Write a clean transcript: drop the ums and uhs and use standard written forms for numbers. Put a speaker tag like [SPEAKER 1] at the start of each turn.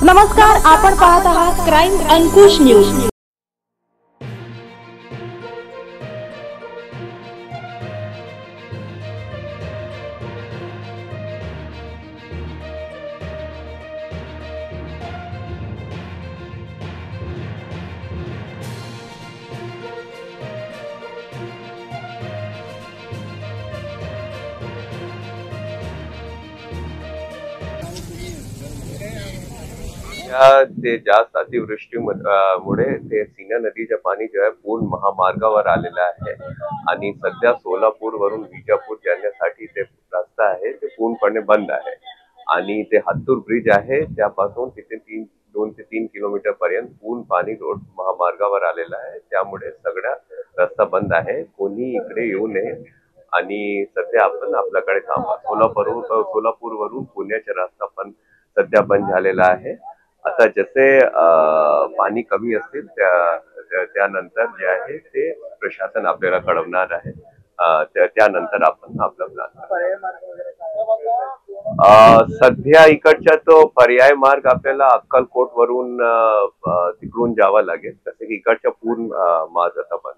[SPEAKER 1] नमस्कार, आपण पाहत आहात क्राईम अंकुश न्यूज।
[SPEAKER 2] ते जास्त अतिवृष्टीमुळे ते सीना नदीचे पाणी जे आहे पूर्ण महामार्गावर आलेलं आहे आणि सध्या सोलापूर वरून विजापूर जाण्यासाठी ते रस्ता आहे ते पूर्णपणे बंद आहे आणि ते हत्तूर ब्रिज आहे त्यापासून तिथे 2 ते 3 किलोमीटर पर्यंत पूर्ण पाणी रोड महामार्गावर आलेला आहे। त्यामुळे सगळा रस्ता बंद आहे, कोणी इकडे येऊ नये आणि सध्या आपण आपल्याकडे थांबा। सोलापूर वरून पुण्याचा रस्ता पण सध्या बंद झालेला आहे। आता जसे पाणी कमी असतील त्यानंतर जे आहे ते प्रशासन आपल्याला कळवणार आहे, त्यानंतर आपण आपला प्लॅन सध्या इकडचा तो पर्याय मार्ग आपल्याला अक्कलकोट वरून तिकडून जावा लागेल, तसे इकडचा पूर्ण मार्ग आता बंद